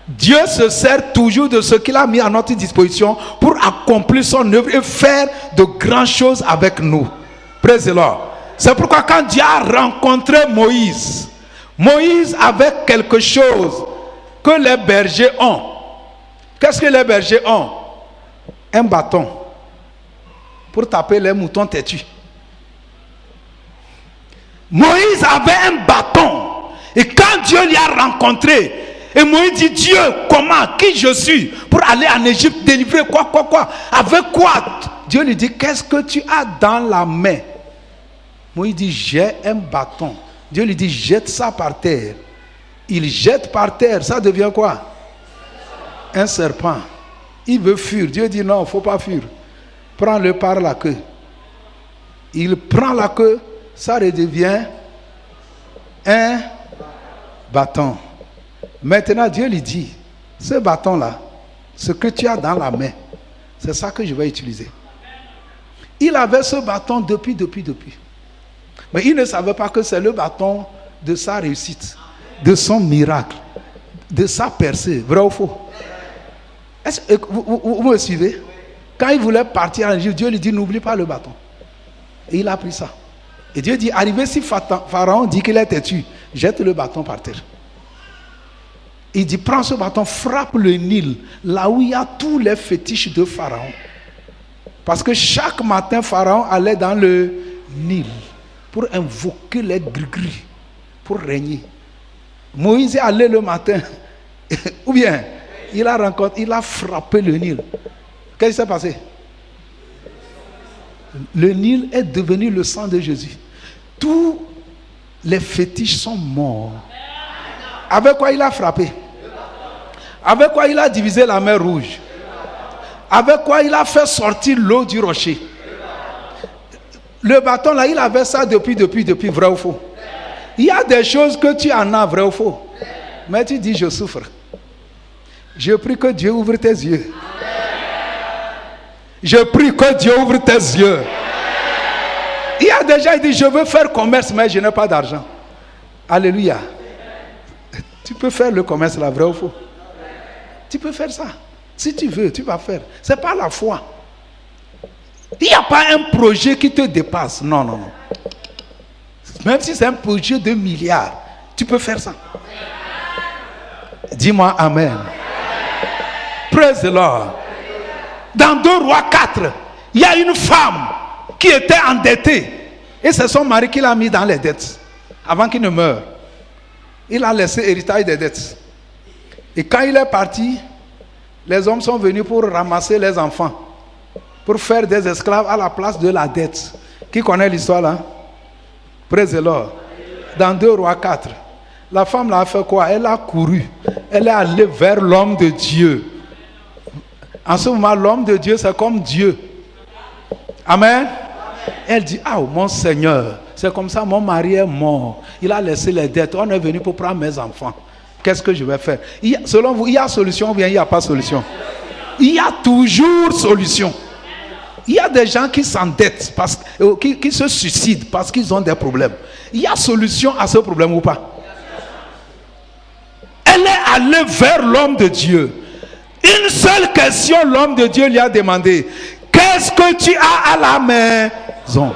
Dieu se sert toujours de ce qu'il a mis à notre disposition pour accomplir son œuvre et faire de grandes choses avec nous. Praise the Lord. C'est pourquoi quand Dieu a rencontré Moïse, Moïse avait quelque chose que les bergers ont. Qu'est-ce que les bergers ont? Un bâton pour taper les moutons têtus. Moïse avait un bâton. Et quand Dieu l'y a rencontré, et Moïse dit, Dieu, comment, qui je suis pour aller en Égypte délivrer quoi. Avec quoi? Dieu lui dit, qu'est-ce que tu as dans la main? Moïse dit, j'ai un bâton. Dieu lui dit, jette ça par terre. Il jette par terre, ça devient quoi? Un serpent. Il veut fuir. Dieu dit, non, il ne faut pas fuir. Prends-le par la queue. Il prend la queue, ça redevient un bâton. Maintenant, Dieu lui dit, ce bâton-là, ce que tu as dans la main, c'est ça que je vais utiliser. Il avait ce bâton depuis. Mais il ne savait pas que c'est le bâton de sa réussite, de son miracle, de sa percée. Vrai ou faux? Est-ce que vous me suivez? Quand il voulait partir en Égypte, Dieu lui dit, n'oublie pas le bâton. Et il a pris ça. Et Dieu dit, arrivé si Pharaon dit qu'il est têtu, jette le bâton par terre. Il dit, prends ce bâton, frappe le Nil, là où il y a tous les fétiches de Pharaon. Parce que chaque matin, Pharaon allait dans le Nil pour invoquer les gris-gris, pour régner. Moïse est allé le matin, ou bien, il a frappé le Nil. Qu'est-ce qui s'est passé? Le Nil est devenu le sang de Jésus. Tous les fétiches sont morts. Avec quoi il a frappé? Avec quoi il a divisé la mer Rouge? Avec quoi il a fait sortir l'eau du rocher? Le bâton là, il avait ça depuis, vrai ou faux? Il y a des choses que tu en as, vrai ou faux? Mais tu dis, je souffre. Je prie que Dieu ouvre tes yeux. Je prie que Dieu ouvre tes yeux. Il y a des gens qui disent, je veux faire commerce, mais je n'ai pas d'argent. Alléluia. Tu peux faire le commerce là, vrai ou faux? Tu peux faire ça. Si tu veux, tu vas faire. Ce n'est pas la foi. Il n'y a pas un projet qui te dépasse. Non. Même si c'est un projet de milliards, tu peux faire ça. Dis-moi Amen. Praise the Lord. Dans 2 Rois 4, il y a une femme qui était endettée. Et c'est son mari qui l'a mis dans les dettes. Avant qu'il ne meure. Il a laissé héritage des dettes. Et quand il est parti, les hommes sont venus pour ramasser les enfants. Pour faire des esclaves à la place de la dette. Qui connaît l'histoire là? Praise the Lord. Dans 2 Rois 4. La femme là a fait quoi? Elle a couru. Elle est allée vers l'homme de Dieu. En ce moment, l'homme de Dieu, c'est comme Dieu. Amen. Elle dit, ah mon Seigneur, c'est comme ça, mon mari est mort. Il a laissé les dettes. On est venu pour prendre mes enfants. Qu'est-ce que je vais faire? Selon vous, il y a solution ou bien il n'y a pas solution? Il y a toujours solution. Il y a des gens qui s'endettent, qui se suicident parce qu'ils ont des problèmes. Il y a solution à ce problème ou pas? Elle est allée vers l'homme de Dieu. Une seule question, l'homme de Dieu lui a demandé, qu'est-ce que tu as à la maison?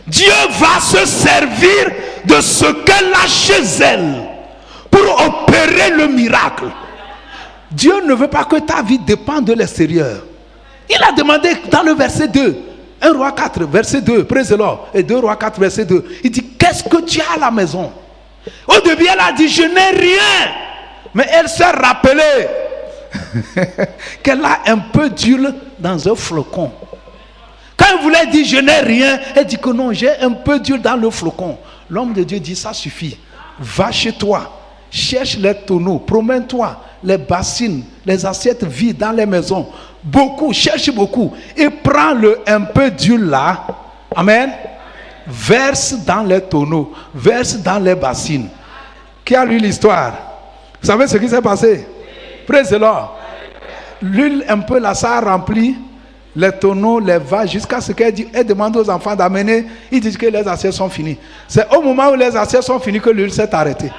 Dieu va se servir de ce qu'elle a chez elle pour opérer le miracle. Dieu ne veut pas que ta vie dépende de l'extérieur. Il a demandé dans le verset 2, 1 Roi 4, verset 2, praise the Lord, et 2 Roi 4, verset 2, il dit, qu'est-ce que tu as à la maison? Au début, elle a dit, je n'ai rien. Mais elle s'est rappelée qu'elle a un peu d'huile dans un flocon. Quand elle voulait dire, je n'ai rien, elle dit que non, j'ai un peu d'huile dans le flocon. L'homme de Dieu dit, ça suffit. Va chez toi, cherche les tonneaux, promène-toi, les bassines, les assiettes vides dans les maisons. Beaucoup, cherche beaucoup. Et prends un peu d'huile là. Amen. Verse dans les tonneaux, verse dans les bassines. Qui a lu l'histoire? Vous savez ce qui s'est passé? Praise the Lord. L'huile un peu là, ça a rempli les tonneaux, les vases, jusqu'à ce qu'elle dit, elle demande aux enfants d'amener. Ils disent que les assiettes sont finies. C'est au moment où les assiettes sont finies que l'huile s'est arrêtée.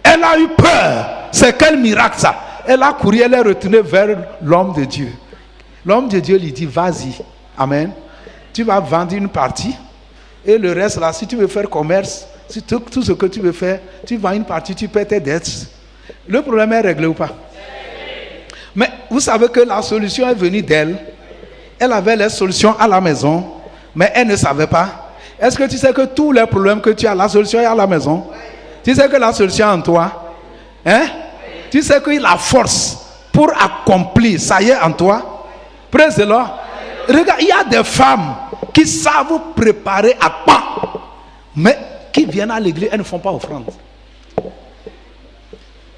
Elle a eu peur. C'est quel miracle ça? Elle a couru, elle est retournée vers l'homme de Dieu. L'homme de Dieu lui dit, vas-y. Amen. Tu vas vendre une partie. Et le reste là, si tu veux faire commerce, si tout ce que tu veux faire, tu vends une partie, tu paies tes dettes. Le problème est réglé ou pas? Mais vous savez que la solution est venue d'elle. Elle avait les solutions à la maison, mais elle ne savait pas. Est-ce que tu sais que tous les problèmes que tu as, la solution est à la maison? Tu sais que la solution est en toi? Hein? Tu sais que la force pour accomplir, ça y est en toi? Praise the Lord. Regarde, il y a des femmes qui savent préparer à pain, mais qui viennent à l'église, elles ne font pas offrande.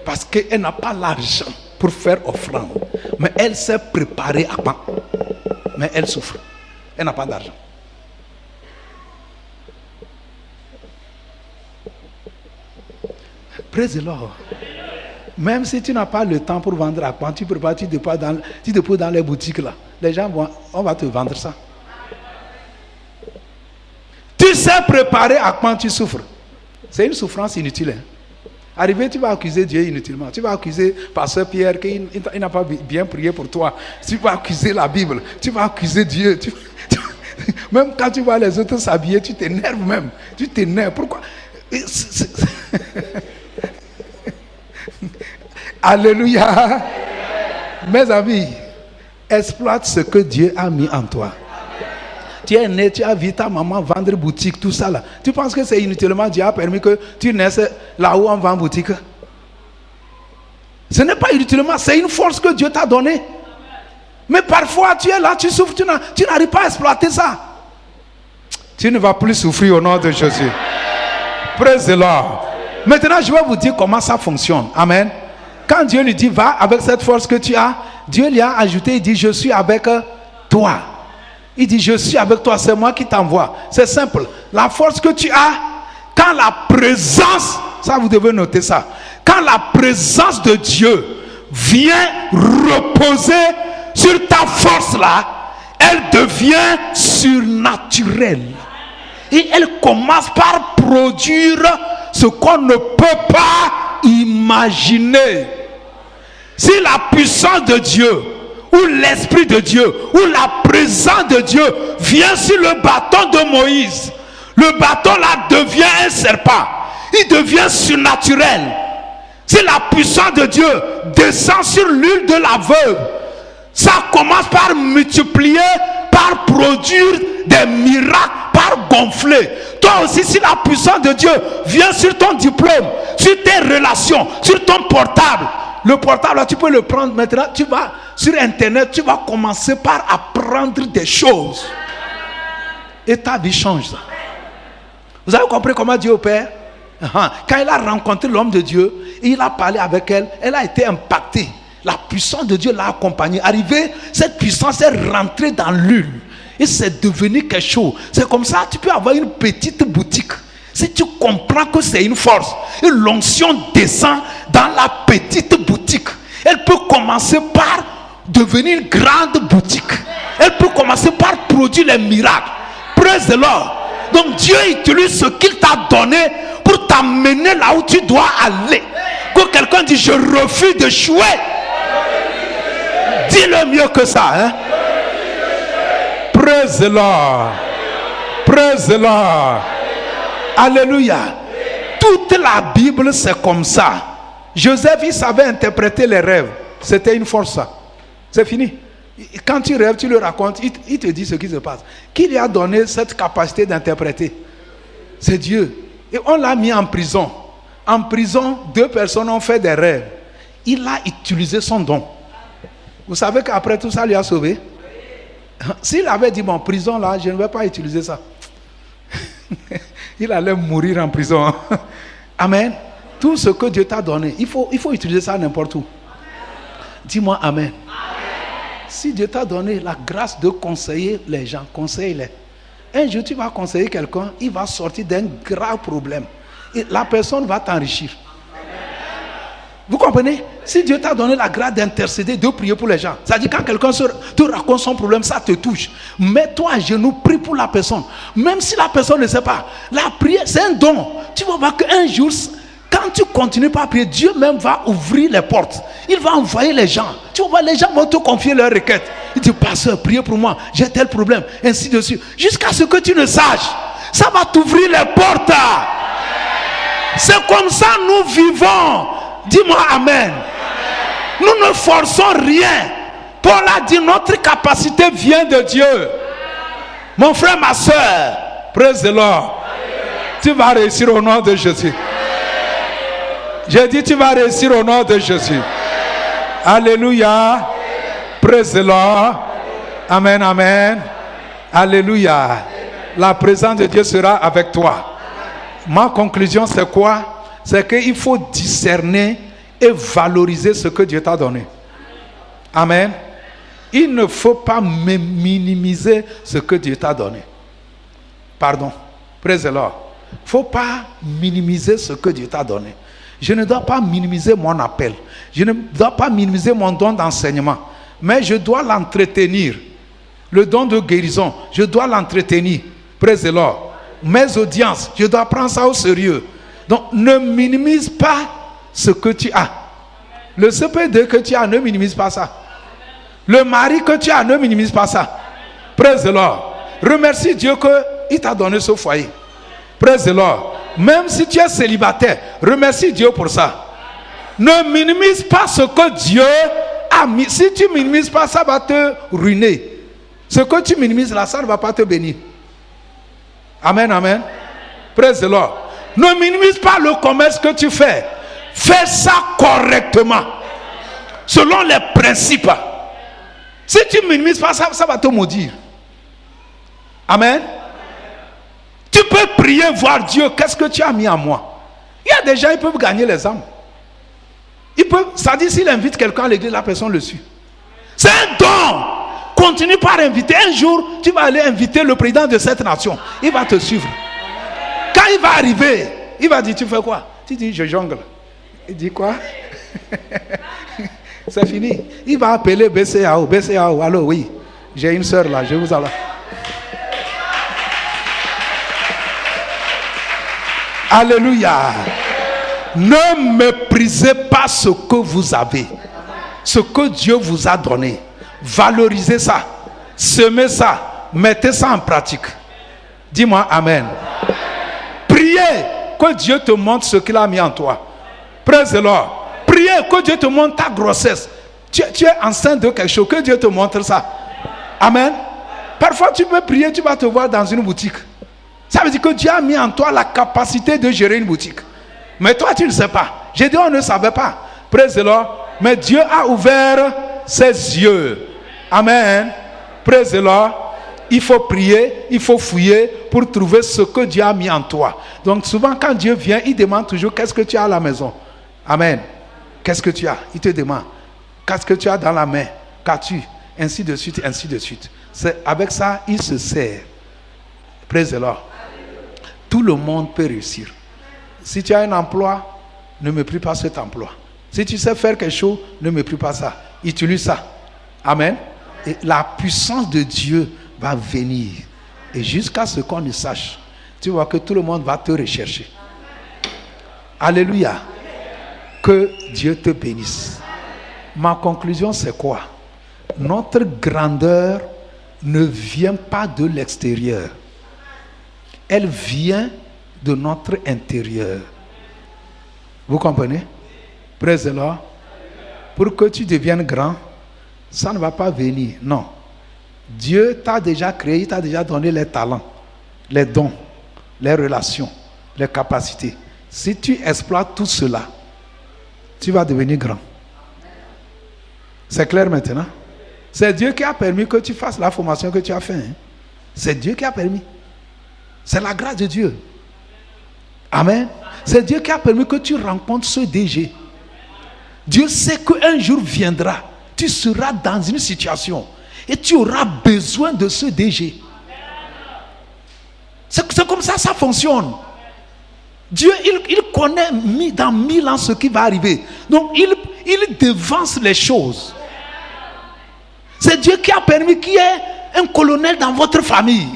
Parce qu'elle n'a pas l'argent pour faire offrande. Mais elle s'est préparée à pain. Mais elle souffre. Elle n'a pas d'argent. Praise the Lord. Même si tu n'as pas le temps pour vendre à pain, tu prépares, tu déposes dans les boutiques là. Les gens vont, on va te vendre ça. Tu sais préparer à pain, tu souffres. C'est une souffrance inutile. Hein? Arrivé, tu vas accuser Dieu inutilement. Tu vas accuser Pasteur Pierre qu'il n'a pas bien prié pour toi. Tu vas accuser la Bible. Tu vas accuser Dieu. Même quand tu vois les autres s'habiller, tu t'énerves même. Tu t'énerves. Pourquoi? Alléluia. Mes amis, exploite ce que Dieu a mis en toi. Tu es né, tu as vu ta maman vendre boutique, tout ça là. Tu penses que c'est inutilement Dieu a permis que tu naisses là où on vend boutique? Ce n'est pas inutilement, c'est une force que Dieu t'a donnée. Mais parfois tu es là, tu souffres, tu n'arrives pas à exploiter ça. Tu ne vas plus souffrir au nom de Jésus. Praise the Lord. Maintenant je vais vous dire comment ça fonctionne. Amen. Quand Dieu lui dit va avec cette force que tu as, Dieu lui a ajouté, il dit je suis avec toi. Il dit je suis avec toi, c'est moi qui t'envoie. C'est simple. La force que tu as, quand la présence, ça vous devez noter ça, quand la présence de Dieu vient reposer sur ta force là, elle devient surnaturelle. Et elle commence par produire ce qu'on ne peut pas imaginer. Si la puissance de Dieu ou l'Esprit de Dieu, ou la présence de Dieu vient sur le bâton de Moïse, le bâton là devient un serpent, il devient surnaturel. Si la puissance de Dieu descend sur l'huile de la veuve, ça commence par multiplier, par produire des miracles, par gonfler. Toi aussi, si la puissance de Dieu vient sur ton diplôme, sur tes relations, sur ton portable, le portable là, tu peux le prendre maintenant, tu vas sur internet, tu vas commencer par apprendre des choses et ta vie change. Vous avez compris comment Dieu opère? Quand il a rencontré l'homme de Dieu, il a parlé avec elle, elle a été impactée. La puissance de Dieu l'a accompagné. Arrivé, cette puissance est rentrée dans l'huile. Et c'est devenu quelque chose. C'est comme ça, tu peux avoir une petite boutique. Si tu comprends que c'est une force, et l'onction descend dans la petite boutique. Elle peut commencer par devenir une grande boutique. Elle peut commencer par produire les miracles. Praise the Lord. Donc Dieu utilise ce qu'il t'a donné pour t'amener là où tu dois aller. Quand quelqu'un dit je refuse d'échouer, dis-le mieux que ça. Hein? Praise the Lord. Praise the Lord. Alléluia. Toute la Bible c'est comme ça. Joseph il savait interpréter les rêves. C'était une force ça. C'est fini. Quand tu rêves, tu le racontes, il te dit ce qui se passe. Qui lui a donné cette capacité d'interpréter? C'est Dieu. Et on l'a mis en prison. En prison, 2 personnes ont fait des rêves. Il a utilisé son don. Vous savez qu'après tout ça, lui a sauvé. S'il avait dit, bon, prison là, je ne vais pas utiliser ça. Il allait mourir en prison. Amen. Tout ce que Dieu t'a donné, il faut utiliser ça n'importe où. Dis-moi amen. Si Dieu t'a donné la grâce de conseiller les gens, conseille-les. Un jour, tu vas conseiller quelqu'un, il va sortir d'un grave problème. Et la personne va t'enrichir. Vous comprenez? Si Dieu t'a donné la grâce d'intercéder, de prier pour les gens, ça dit quand quelqu'un te raconte son problème, ça te touche. Mets-toi à genoux, prie pour la personne. Même si la personne ne sait pas, la prière, c'est un don. Tu vas voir qu'un jour, quand tu continues par prier, Dieu même va ouvrir les portes. Il va envoyer les gens. Tu vas voir, les gens vont te confier leurs requêtes. Il dit, pasteur, priez pour moi, j'ai tel problème, ainsi de suite. Jusqu'à ce que tu ne saches, ça va t'ouvrir les portes. C'est comme ça nous vivons. Dis-moi amen. Nous ne forçons rien. Paul a dit, notre capacité vient de Dieu. Mon frère, ma soeur, praise the Lord. Tu vas réussir au nom de Jésus. J'ai dit tu vas réussir au nom de Jésus. Alléluia. Praise the Lord. Amen, amen. Alléluia. La présence de Dieu sera avec toi. Ma conclusion c'est quoi? C'est qu'il faut discerner et valoriser ce que Dieu t'a donné. Amen. Il ne faut pas minimiser ce que Dieu t'a donné. Pardon. Praise the Lord. Il ne faut pas minimiser ce que Dieu t'a donné. Je ne dois pas minimiser mon appel. Je ne dois pas minimiser mon don d'enseignement. Mais je dois l'entretenir. Le don de guérison, je dois l'entretenir. Praise the Lord. Mes audiences, je dois prendre ça au sérieux. Donc, ne minimise pas ce que tu as. Le CP2 que tu as, ne minimise pas ça. Le mari que tu as, ne minimise pas ça. Praise the Lord. Remercie Dieu qu'il t'a donné ce foyer. Praise the Lord. Même si tu es célibataire, remercie Dieu pour ça. Ne minimise pas ce que Dieu a mis. Si tu minimises pas, ça va te ruiner. Ce que tu minimises là, ça ne va pas te bénir. Amen, amen. Praise the Lord. Ne minimise pas le commerce que tu fais. Fais ça correctement. Selon les principes. Si tu minimises pas, ça va te maudire. Amen. Tu peux prier, voir Dieu, qu'est-ce que tu as mis en moi? Il y a des gens, ils peuvent gagner les âmes. Ils peuvent, ça dit, s'il invite quelqu'un à l'église, la personne le suit. C'est un don. Continue par inviter. Un jour, tu vas aller inviter le président de cette nation. Il va te suivre. Quand il va arriver, il va dire, tu fais quoi? Tu dis, je jongle. Il dit quoi? C'est fini. Il va appeler BCAO. BCAO, allô, oui. J'ai une soeur là, je vous en... Alléluia. Ne méprisez pas ce que vous avez. Ce que Dieu vous a donné. Valorisez ça. Semez ça. Mettez ça en pratique. Dis-moi amen. Priez que Dieu te montre ce qu'il a mis en toi. Praise the Lord. Priez que Dieu te montre ta grossesse. Tu es enceinte de quelque chose. Que Dieu te montre ça. Amen. Parfois tu peux prier, tu vas te voir dans une boutique. Ça veut dire que Dieu a mis en toi la capacité de gérer une boutique. Mais toi, tu ne sais pas. J'ai dit, on ne savait pas. Praise the Lord. Mais Dieu a ouvert ses yeux. Amen. Praise the Lord. Il faut prier, il faut fouiller pour trouver ce que Dieu a mis en toi. Donc souvent, quand Dieu vient, il demande toujours, qu'est-ce que tu as à la maison? Amen. Qu'est-ce que tu as? Il te demande. Qu'est-ce que tu as dans la main? Qu'as-tu? Ainsi de suite, ainsi de suite. C'est avec ça, il se sert. Praise the Lord. Tout le monde peut réussir. Si tu as un emploi, ne méprise pas cet emploi. Si tu sais faire quelque chose, ne méprise pas ça. Utilise ça. Amen. Et la puissance de Dieu va venir. Et jusqu'à ce qu'on ne sache, tu vois que tout le monde va te rechercher. Alléluia. Que Dieu te bénisse. Ma conclusion, c'est quoi? Notre grandeur ne vient pas de l'extérieur. Elle vient de notre intérieur. Vous comprenez? Praise the Lord. Pour que tu deviennes grand, ça ne va pas venir. Non. Dieu t'a déjà créé, il t'a déjà donné les talents, les dons, les relations, les capacités. Si tu exploites tout cela, tu vas devenir grand. C'est clair maintenant? C'est Dieu qui a permis que tu fasses la formation que tu as faite. Hein? C'est Dieu qui a permis. C'est la grâce de Dieu. Amen. C'est Dieu qui a permis que tu rencontres ce DG. Dieu sait qu'un jour viendra, tu seras dans une situation et tu auras besoin de ce DG. C'est comme ça fonctionne. Dieu, il connaît dans 1000 ans ce qui va arriver. Donc, il devance les choses. C'est Dieu qui a permis qu'il y ait un colonel dans votre famille.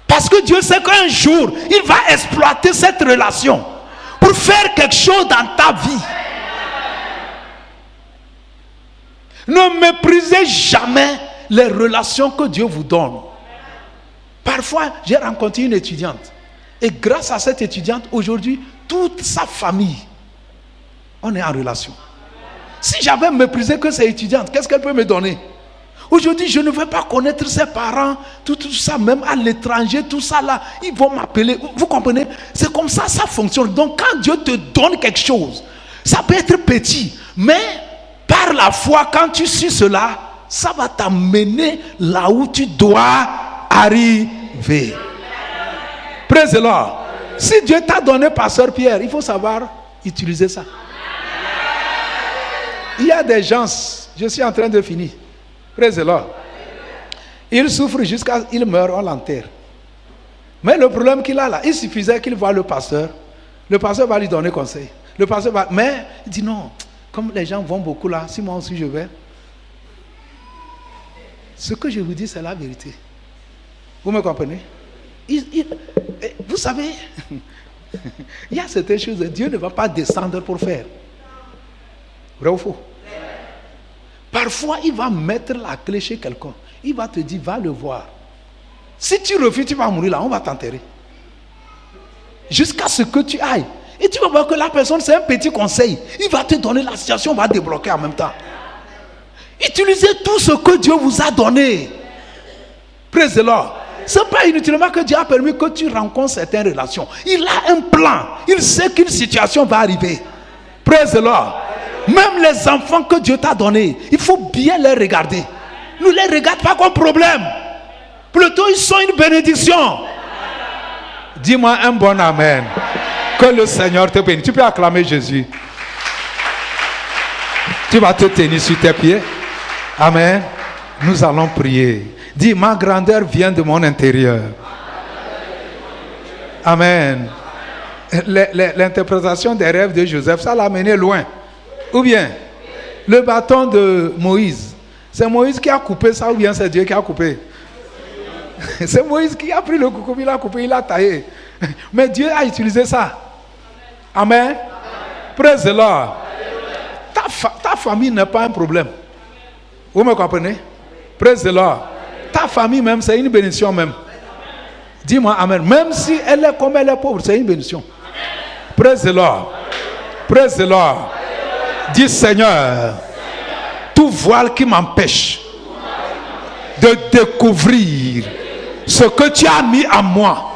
Parce que Dieu sait qu'un jour, il va exploiter cette relation pour faire quelque chose dans ta vie. Ne méprisez jamais les relations que Dieu vous donne. Parfois, j'ai rencontré une étudiante. Et grâce à cette étudiante, aujourd'hui, toute sa famille, on est en relation. Si j'avais méprisé que cette étudiante, qu'est-ce qu'elle peut me donner? Aujourd'hui, je ne veux pas connaître ses parents, tout ça, même à l'étranger, tout ça là, ils vont m'appeler. Vous comprenez? C'est comme ça, ça fonctionne. Donc, quand Dieu te donne quelque chose, ça peut être petit, mais par la foi, quand tu suis cela, ça va t'amener là où tu dois arriver. Praise the Lord. Si Dieu t'a donné pasteur Pierre, il faut savoir utiliser ça. Il y a des gens, je suis en train de finir. Praise the Lord. Il souffre jusqu'à il meurt, on l'enterre. Mais le problème qu'il a là, il suffisait qu'il voit le pasteur va lui donner conseil. Le pasteur va, mais il dit non, comme les gens vont beaucoup là, si moi aussi je vais. Ce que je vous dis, c'est la vérité. Vous me comprenez? Vous savez, il y a certaines choses que Dieu ne va pas descendre pour faire. Vrai ou faux? Parfois, il va mettre la clé chez quelqu'un. Il va te dire, va le voir. Si tu refuses, tu vas mourir là, on va t'enterrer. Jusqu'à ce que tu ailles. Et tu vas voir que la personne, c'est un petit conseil. Il va te donner, la situation va débloquer en même temps. Utilisez tout ce que Dieu vous a donné. Praise the Lord. Ce n'est pas inutilement que Dieu a permis que tu rencontres certaines relations. Il a un plan. Il sait qu'une situation va arriver. Praise the Lord. Même les enfants que Dieu t'a donnés, il faut bien les regarder. Ne les regarde pas comme problème. Plutôt, ils sont une bénédiction. Dis-moi un bon amen. Que le Seigneur te bénisse. Tu peux acclamer Jésus. Tu vas te tenir sur tes pieds. Amen. Nous allons prier. Dis, ma grandeur vient de mon intérieur. Amen. L'interprétation des rêves de Joseph, ça l'a mené loin. Ou bien, le bâton de Moïse, c'est Moïse qui a coupé ça ou bien c'est Dieu qui a coupé? C'est Moïse qui a pris le coucou, il a coupé, il a taillé. Mais Dieu a utilisé ça. Amen. Praise the Lord. Ta famille n'est pas un problème. Vous me comprenez? Praise the Lord. Ta famille même, c'est une bénédiction même. Dis-moi amen. Même si elle est comme elle est pauvre, c'est une bénédiction. Praise the Lord. Praise the Lord. Dis Seigneur, tout voile qui m'empêche de découvrir ce que tu as mis en moi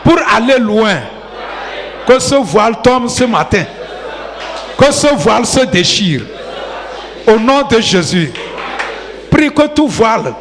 pour aller loin, que ce voile tombe ce matin, que ce voile se déchire au nom de Jésus. Prie que tout voile